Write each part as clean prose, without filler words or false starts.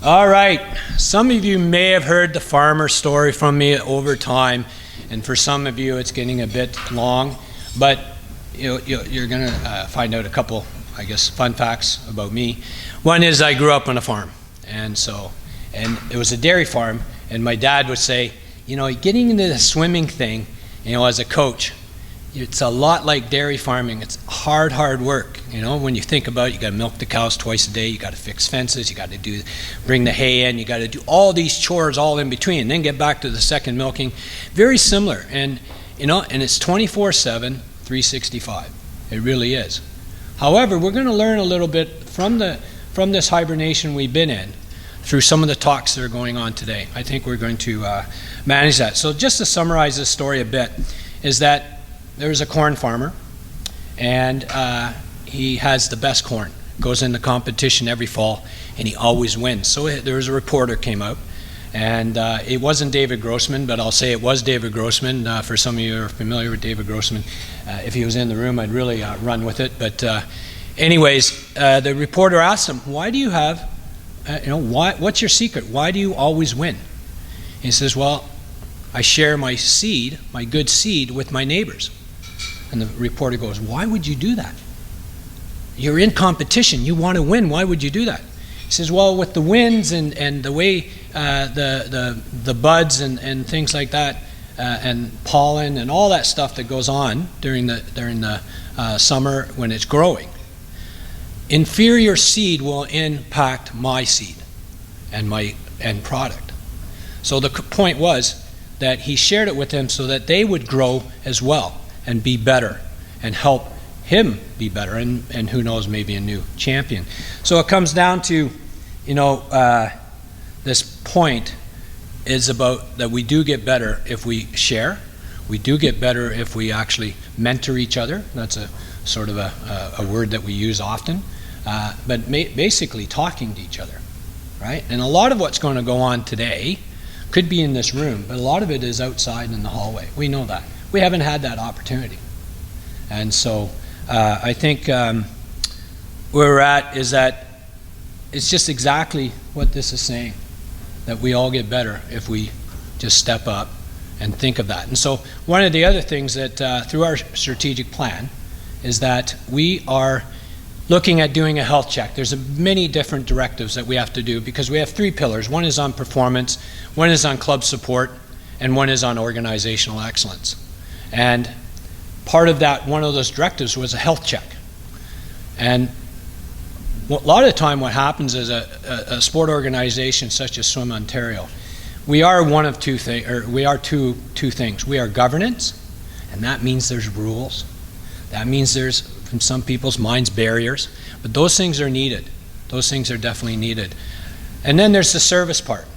All right, some of you may have heard the farmer story from me over time, and for some of you it's getting a bit long, but you're going to find out a couple, I guess, fun facts about me. One is I grew up on a farm, and it was a dairy farm, and my dad would say, getting into the swimming thing, as a coach, it's a lot like dairy farming. It's hard work. When you think about it, you got to milk the cows twice a day, you got to fix fences, you got to bring the hay in, you got to do all these chores all in between, and then get back to the second milking. Very similar, and it's 24/7, 365. It really is. However, we're going to learn a little bit from this hibernation we've been in through some of the talks that are going on today. I think we're going to manage that. So just to summarize this story a bit, is that there's a corn farmer, and he has the best corn. Goes into competition every fall, and he always wins. So there was a reporter came out, and it wasn't David Grossman, but I'll say it was David Grossman. For some of you who are familiar with David Grossman, if he was in the room, I'd really run with it. But anyways, the reporter asked him, "Why do you have, what's your secret? Why do you always win?" He says, "Well, I share my seed, my good seed, with my neighbors." And the reporter goes, "Why would you do that? You're in competition. You want to win. Why would you do that?" He says, "Well, with the winds and the way the buds and things like that, and pollen and all that stuff that goes on during the summer when it's growing, inferior seed will impact my seed and my end product." So the point was that he shared it with them so that they would grow as well and be better and help him be better, and who knows, maybe a new champion. So it comes down to, this point is about that we do get better if we share. We do get better if we actually mentor each other. That's a sort of a word that we use often. But basically talking to each other, right? And a lot of what's going to go on today could be in this room, but a lot of it is outside in the hallway. We know that. We haven't had that opportunity. And so I think where we're at is that it's just exactly what this is saying, that we all get better if we just step up and think of that. And so one of the other things that through our strategic plan is that we are looking at doing a health check. There's many different directives that we have to do because we have three pillars. One is on performance, one is on club support, and one is on organizational excellence. And part of that, one of those directives was a health check. And a lot of the time what happens is a sport organization such as Swim Ontario, we are one of two things, or we are two things. We are governance, and that means there's rules. That means there's, from some people's minds, barriers, but those things are needed. Those things are definitely needed. And then there's the service part.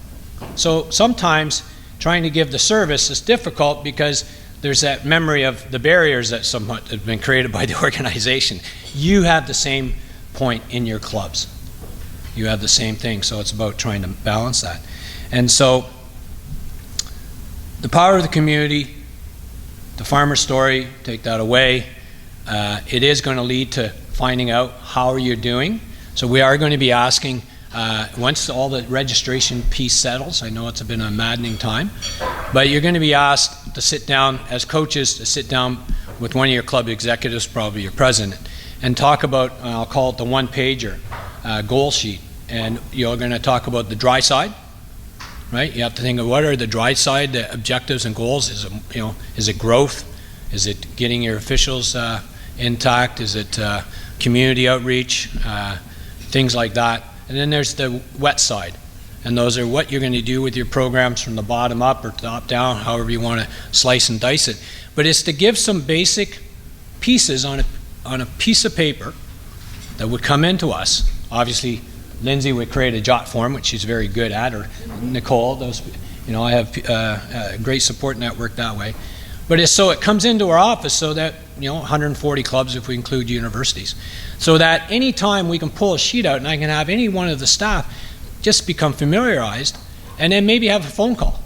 So sometimes trying to give the service is difficult because there's that memory of the barriers that somewhat have been created by the organization. You have the same point in your clubs. You have the same thing, so it's about trying to balance that. And so the power of the community, the farmer story, take that away. It is going to lead to finding out how are you doing. So we are going to be asking, once all the registration piece settles, I know it's been a maddening time, but you're going to be asked to sit down as coaches, to sit down with one of your club executives, probably your president, and talk about, I'll call it the one-pager goal sheet. And you're going to talk about the dry side, right? You have to think of what are the dry side, the objectives and goals. Is it growth? Is it getting your officials intact? Is it community outreach? Things like that. And then there's the wet side. And those are what you're going to do with your programs from the bottom up or top down, however you want to slice and dice it. But it's to give some basic pieces on a piece of paper that would come into us. Obviously, Lindsay would create a jot form, which she's very good at, or Nicole. I have a great support network that way. But so it comes into our office so that, 140 clubs if we include universities, so that any time we can pull a sheet out and I can have any one of the staff just become familiarized and then maybe have a phone call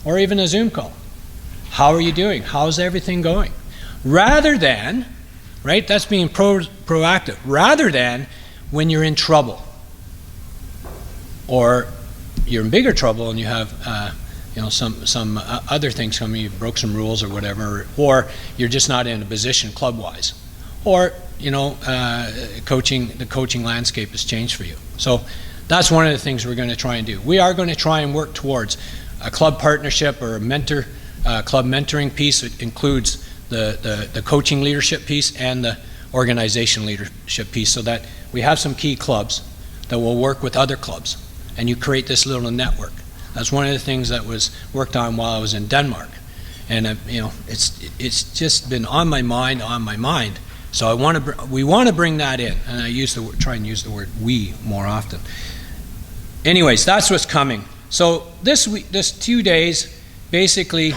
or even a Zoom call. How are you doing? How's everything going? Rather than, right, that's being proactive, rather than when you're in trouble. or you're in bigger trouble and you have some other things coming, you broke some rules or whatever, or you're just not in a position club-wise, or the coaching landscape has changed for you. So that's one of the things we're going to try and do. We are going to try and work towards a club partnership or a club mentoring piece. It includes the coaching leadership piece and the organization leadership piece, so that we have some key clubs that will work with other clubs, and you create this little network. That's one of the things that was worked on while I was in Denmark, and it's just been on my mind. So we want to bring that in, and I try and use the word "we" more often. Anyways, that's what's coming. So this 2 days, basically,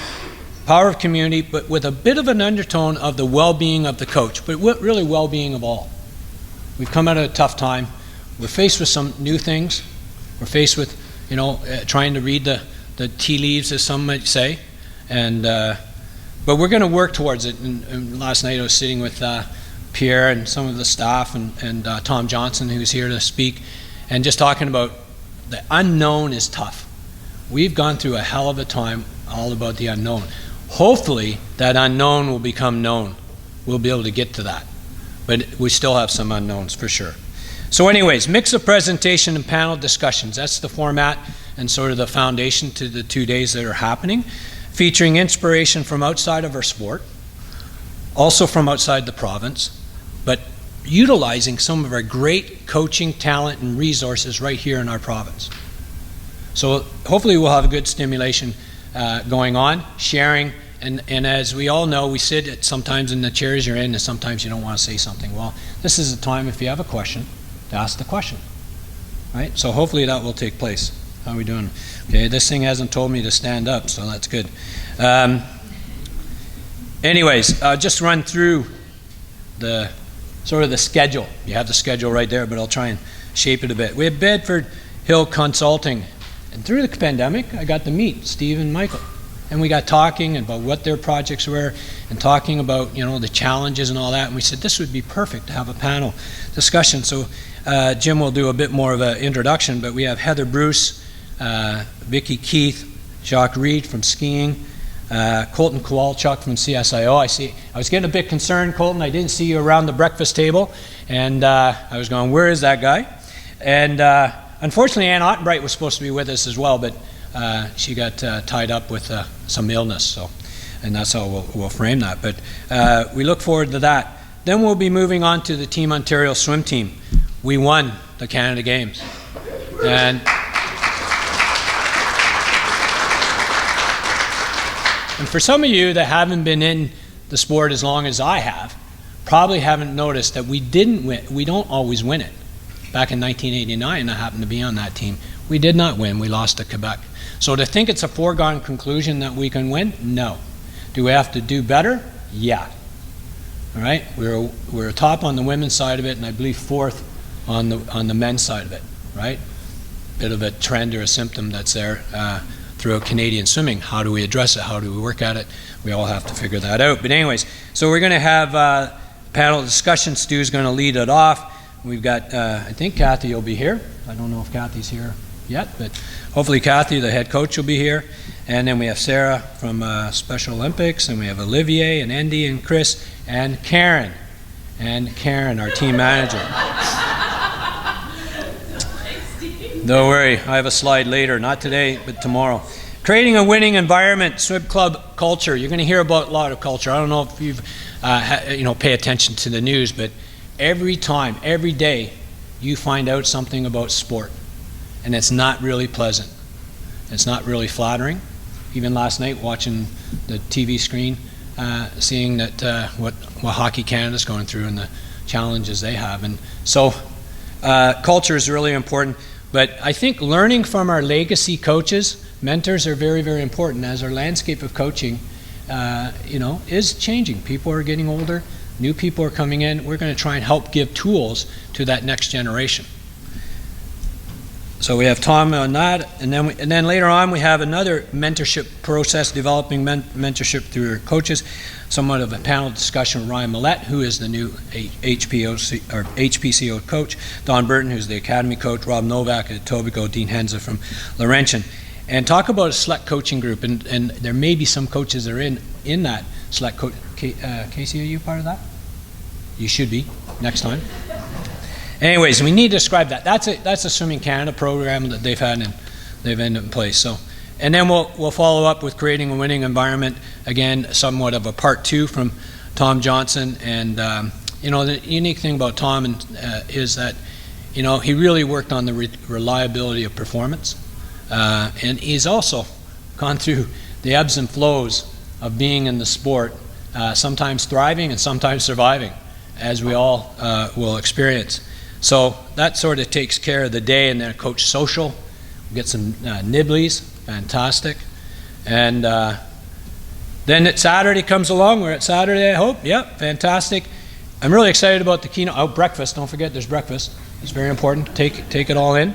power of community, but with a bit of an undertone of the well-being of the coach, but really well-being of all. We've come out of a tough time. We're faced with some new things. We're faced with, trying to read the tea leaves, as some might say, but we're going to work towards it. And last night I was sitting with Pierre and some of the staff and Tom Johnson, who's here to speak, and just talking about the unknown is tough. We've gone through a hell of a time all about the unknown. Hopefully that unknown will become known. We'll be able to get to that. But we still have some unknowns for sure. So anyways, mix of presentation and panel discussions. That's the format and sort of the foundation to the 2 days that are happening, featuring inspiration from outside of our sport, also from outside the province, but utilizing some of our great coaching talent and resources right here in our province. So hopefully we'll have a good stimulation going on, sharing, and as we all know, we sit sometimes in the chairs you're in, and sometimes you don't want to say something. Well, this is the time, if you have a question, to ask the question, right? So hopefully that will take place. How are we doing? Okay, this thing hasn't told me to stand up, so that's good. Anyways, just run through the sort of the schedule. You have the schedule right there, but I'll try and shape it a bit. We have Bedford Hill Consulting, and through the pandemic, I got to meet Steve and Michael, and we got talking about what their projects were, and talking about the challenges and all that. And we said this would be perfect to have a panel discussion. So Jim will do a bit more of an introduction, but we have Heather Bruce, Vicki Keith, Jacques Reed from skiing, Colton Kowalchuk from CSIO. I was getting a bit concerned, Colton. I didn't see you around the breakfast table, and I was going, where is that guy? And unfortunately, Ann Ottenbright was supposed to be with us as well, but she got tied up with some illness, and that's how we'll frame that. But we look forward to that. Then we'll be moving on to the Team Ontario swim team. We won the Canada Games. And for some of you that haven't been in the sport as long as I have, probably haven't noticed that we didn't win. We don't always win it. Back in 1989, I happened to be on that team. We did not win. We lost to Quebec. So to think it's a foregone conclusion that we can win, no. Do we have to do better? Yeah. All right. We're top on the women's side of it, and I believe fourth on the men's side of it. Right. Bit of a trend or a symptom that's there throughout Canadian swimming. How do we address it? How do we work at it? We all have to figure that out. But anyways, so we're going to have panel discussion. Stu's going to lead it off. We've got, I think Kathy will be here. I don't know if Kathy's here yet, but hopefully Kathy, the head coach, will be here. And then we have Sarah from Special Olympics, and we have Olivier and Andy and Chris and Karen. And Karen, our team manager. Don't worry, I have a slide later, not today, but tomorrow. Creating a winning environment, swim club culture. You're going to hear about a lot of culture. I don't know if you've, pay attention to the news, but every time, every day, you find out something about sport, and it's not really pleasant. It's not really flattering. Even last night, watching the TV screen, seeing that what Hockey Canada's going through and the challenges they have, and so culture is really important. But I think learning from our legacy coaches, mentors, are very, very important as our landscape of coaching, is changing. People are getting older. New people are coming in. We're going to try and help give tools to that next generation. So we have Tom on that, and then later on we have another mentorship process, developing mentorship through our coaches, somewhat of a panel discussion with Ryan Millette, who is the new HPCO coach, Don Burton, who's the academy coach, Rob Novak at Etobicoke, Dean Henza from Laurentian, and talk about a select coaching group, and there may be some coaches that are in that select coach. Casey, are you part of that? You should be next time. Anyways, we need to describe that. That's a Swimming Canada program that they've had in place. So, and then we'll follow up with creating a winning environment. Again, somewhat of a part 2 from Tom Johnson. And the unique thing about Tom is that he really worked on the reliability of performance, and he's also gone through the ebbs and flows of being in the sport, sometimes thriving and sometimes surviving, as we all will experience. So that sort of takes care of the day, and then coach social. We get some nibblies, fantastic. And then Saturday comes along. We're at Saturday, I hope. Yep, fantastic. I'm really excited about the keynote. Oh, breakfast. Don't forget there's breakfast. It's very important. Take it all in.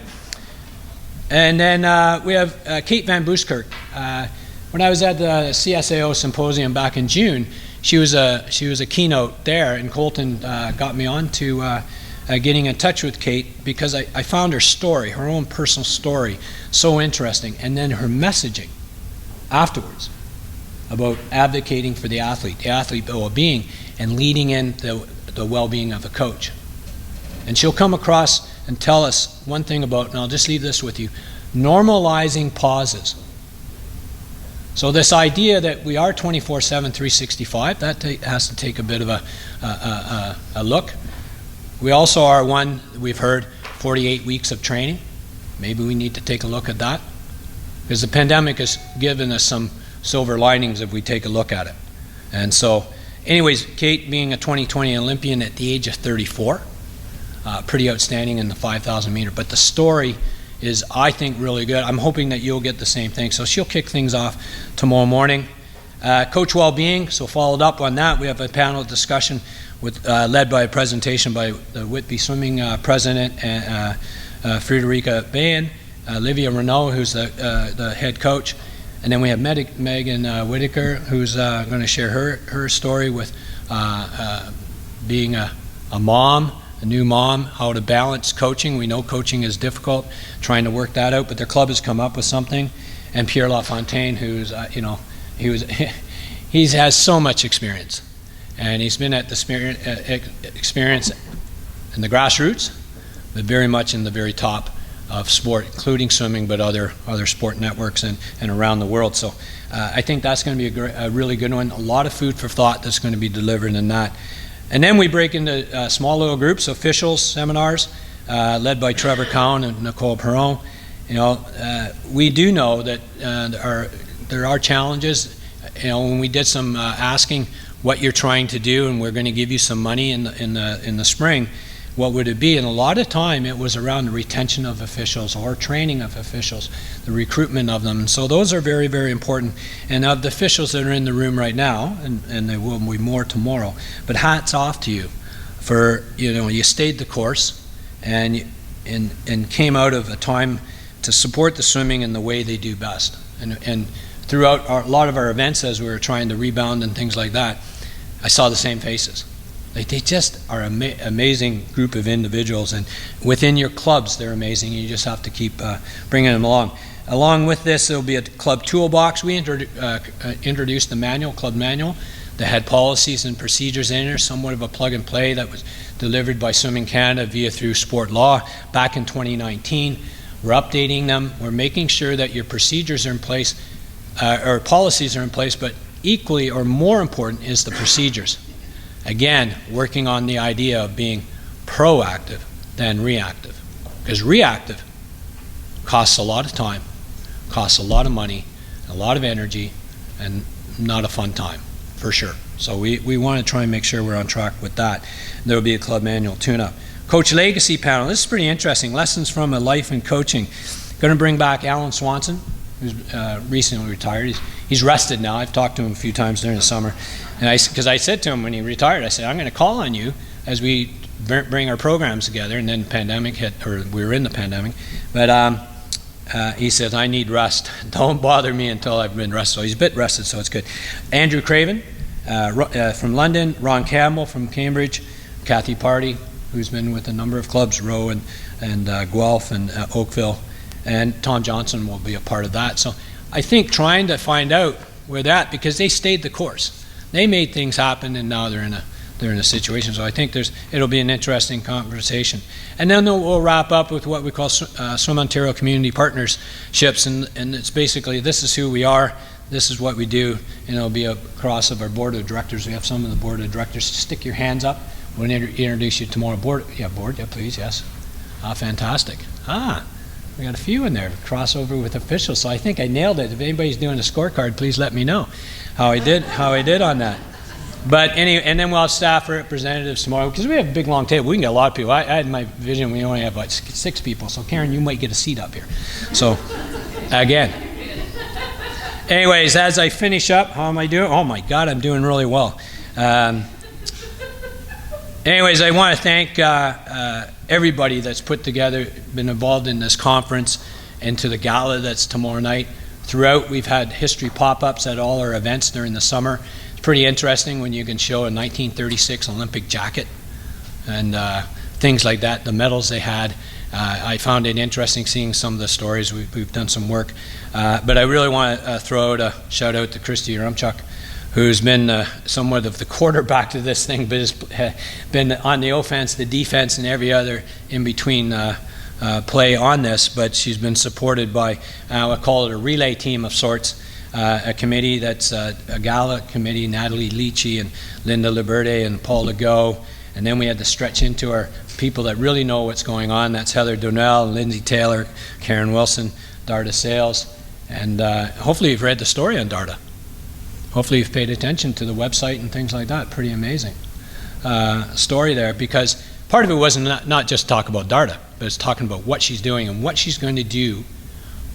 And then we have Kate Van Buskirk. When I was at the CSAO symposium back in June, she was a keynote there, and Colton got me on to getting in touch with Kate because I found her story, her own personal story, so interesting, and then her messaging afterwards about advocating for the athlete well-being, and leading in the well-being of a coach. And she'll come across and tell us one thing about, and I'll just leave this with you, normalizing pauses. So this idea that we are 24/7, 365, that has to take a bit of a look. We also are we've heard 48 weeks of training. Maybe we need to take a look at that, because the pandemic has given us some silver linings if we take a look at it. And so, anyways, Kate being a 2020 Olympian at the age of 34, pretty outstanding in the 5,000 meter. But the story is, I think, really good. I'm hoping that you'll get the same thing. So she'll kick things off tomorrow morning. Coach Wellbeing, so followed up on that, we have a panel discussion led by a presentation by the Whitby Swimming president, Frederica Bain, Olivia Renault, who's the head coach, and then we have Megan Whitaker, who's going to share her story with being a mom, a new mom, how to balance coaching. We know coaching is difficult, trying to work that out, but their club has come up with something. And Pierre LaFontaine, who's he has so much experience, and he's been at the experience in the grassroots, but very much in the very top of sport, including swimming, but other sport networks and around the world. So I think that's going to be a really good one. A lot of food for thought that's going to be delivered in that. And then we break into small little groups, officials, seminars, led by Trevor Cowan and Nicole Perron. We do know that there are challenges. When we did some asking what you're trying to do, and we're going to give you some money in the spring, what would it be? And a lot of time it was around the retention of officials or training of officials, the recruitment of them. So those are very, very important. And of the officials that are in the room right now, and there will be more tomorrow, but hats off to you for, you stayed the course and came out of a time to support the swimming in the way they do best. And throughout a lot of our events, as we were trying to rebound and things like that, I saw the same faces. They just are an amazing group of individuals, and within your clubs, they're amazing. You just have to keep bringing them along. Along with this, there will be a club toolbox. We introduced the club manual, that had policies and procedures in there, somewhat of a plug and play that was delivered by Swimming Canada through Sport Law back in 2019. We're updating them. We're making sure that your procedures are in place, or policies are in place, but equally or more important is the procedures. Again, working on the idea of being proactive than reactive. Because reactive costs a lot of time, costs a lot of money, a lot of energy, and not a fun time, for sure. So we want to try and make sure we're on track with that. There will be a club manual tune-up. Coach Legacy panel. This is pretty interesting. Lessons from a life in coaching. Going to bring back Alan Swanson, who's recently retired. He's rested now. I've talked to him a few times during the summer. And because I said to him when he retired, I said, I'm going to call on you as we bring our programs together, and then the pandemic hit, or we were in the pandemic. But he says, I need rest. Don't bother me until I've been rested. So he's a bit rested, so it's good. Andrew Craven from London, Ron Campbell from Cambridge, Kathy Party, who's been with a number of clubs, Rowe and Guelph and Oakville, and Tom Johnson will be a part of that. So I think trying to find out where they're at, because they stayed the course. They made things happen, and now they're in a situation. So I think it'll be an interesting conversation. And then we'll wrap up with what we call Swim Ontario Community Partnerships, and it's basically, this is who we are, this is what we do, and it'll be a cross of our board of directors. We have some of the board of directors. Stick your hands up. We'll introduce you tomorrow. Board, please, yes. Fantastic. We got a few in there, crossover with officials, so I think I nailed it. If anybody's doing a scorecard, please let me know how I did on that. But anyway, and then we'll have staff representatives tomorrow, because we have a big, long table. We can get a lot of people. I had my vision, we only have like 6 people, so Karen, you might get a seat up here. So, again. Anyways, as I finish up, how am I doing? Oh my God, I'm doing really well. Anyways, I want to thank everybody that's put together, been involved in this conference, and to the gala that's tomorrow night. Throughout, we've had history pop-ups at all our events during the summer. It's pretty interesting when you can show a 1936 Olympic jacket and things like that, the medals they had. I found it interesting seeing some of the stories. We've done some work. But I really want to throw out a shout out to Christy Rumchuk, who's been somewhat of the quarterback to this thing, but has been on the offense, the defense, and every other in-between play on this. But she's been supported by, I call it a relay team of sorts, a committee that's a gala committee, Natalie Leachy and Linda Liberte and Paul Legault. And then we had to stretch into our people that really know what's going on. That's Heather Donnell, Lindsay Taylor, Karen Wilson, Darda Sales. And hopefully you've read the story on Darda. Hopefully you've paid attention to the website and things like that. Pretty amazing story there, because part of it wasn't not just talk about Darda, but it's talking about what she's doing and what she's going to do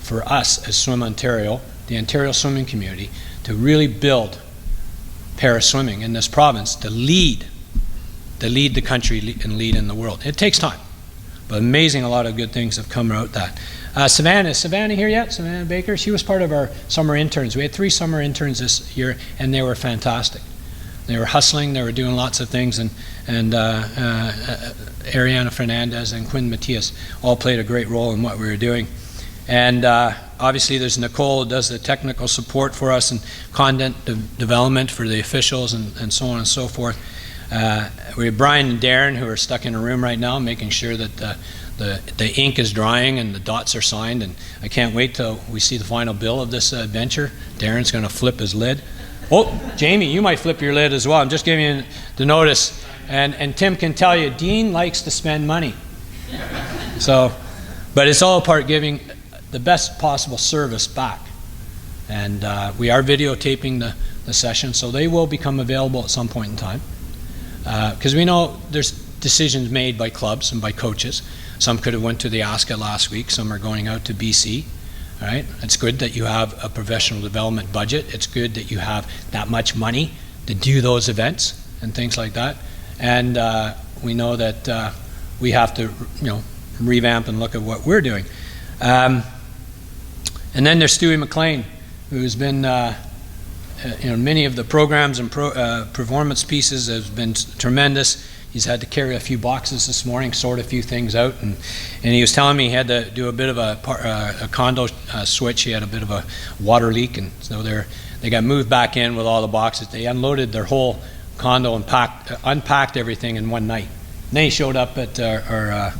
for us as Swim Ontario, the Ontario swimming community, to really build para-swimming in this province, to lead the country and lead in the world. It takes time, but amazing, a lot of good things have come out that. Savannah, is Savannah here yet? Savannah Baker? She was part of our summer interns. We had 3 summer interns this year, and they were fantastic. They were hustling, they were doing lots of things, and Ariana Fernandez and Quinn Matias all played a great role in what we were doing. And obviously there's Nicole, who does the technical support for us and content development for the officials and so on and so forth. We have Brian and Darren, who are stuck in a room right now making sure that the ink is drying and the dots are signed, and I can't wait till we see the final bill of this adventure. Darren's going to flip his lid. Oh, Jamie, you might flip your lid as well. I'm just giving you the notice. And Tim can tell you, Dean likes to spend money. So, but it's all part giving the best possible service back. And we are videotaping the session, so they will become available at some point in time. Because we know there's decisions made by clubs and by coaches. Some could have went to the ASCA last week. Some are going out to BC. All right? It's good that you have a professional development budget. It's good that you have that much money to do those events and things like that. And we know that we have to, revamp and look at what we're doing. And then there's Stewie Mclean, who's been, many of the programs and performance pieces have been tremendous. He's had to carry a few boxes this morning, sort a few things out, and he was telling me he had to do a bit of a condo switch. He had a bit of a water leak, and so they got moved back in with all the boxes. They unloaded their whole condo and unpacked everything in one night. And then he showed up at our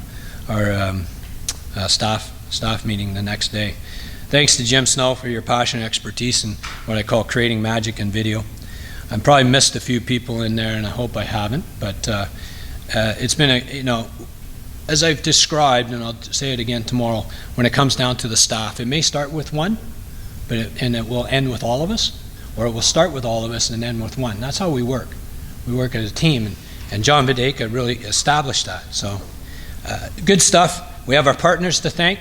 staff meeting the next day. Thanks to Jim Snow for your passion and expertise in what I call creating magic in video. I've probably missed a few people in there, and I hope I haven't, but it's been as I've described, and I'll say it again tomorrow, when it comes down to the staff, it may start with one, and it will end with all of us, or it will start with all of us and end with one. That's how we work. We work as a team, and John Videka really established that. So good stuff. We have our partners to thank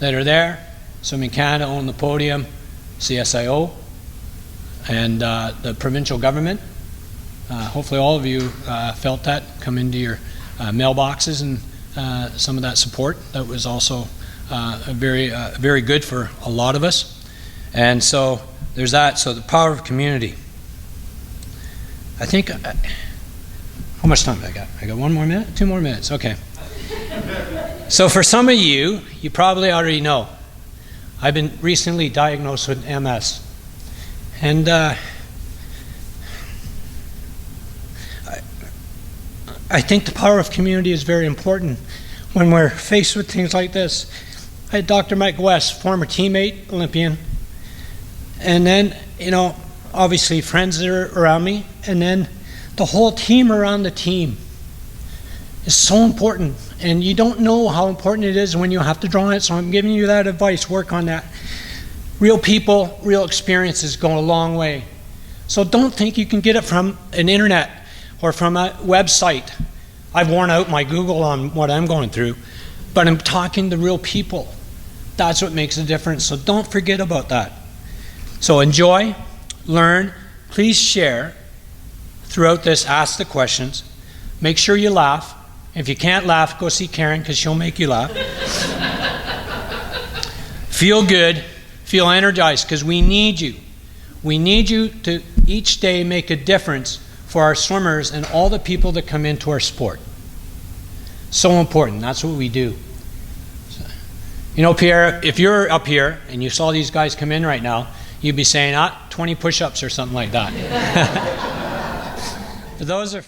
that are there. Swimming Canada own the podium, CSIO, and the provincial government. Hopefully all of you felt that come into your mailboxes and some of that support. That was also very good for a lot of us. And so there's that. So the power of community. I think, how much time have I got? I got 1 more minute? 2 more minutes, okay. So for some of you, you probably already know, I've been recently diagnosed with MS. And I think the power of community is very important when we're faced with things like this. I had Dr. Mike West, former teammate, Olympian, and then, obviously friends that are around me, and then the whole team around the team is so important. And you don't know how important it is when you have to draw on it, so I'm giving you that advice. Work on that. Real people, real experiences go a long way. So don't think you can get it from an internet or from a website. I've worn out my Google on what I'm going through, but I'm talking to real people. That's what makes a difference, so don't forget about that. So enjoy, learn, please share throughout this, ask the questions, make sure you laugh. If you can't laugh, go see Karen because she'll make you laugh. Feel good, feel energized because we need you. We need you to each day make a difference for our swimmers and all the people that come into our sport. So important. That's what we do. Pierre, if you're up here and you saw these guys come in right now, you'd be saying, 20 push-ups or something like that. those are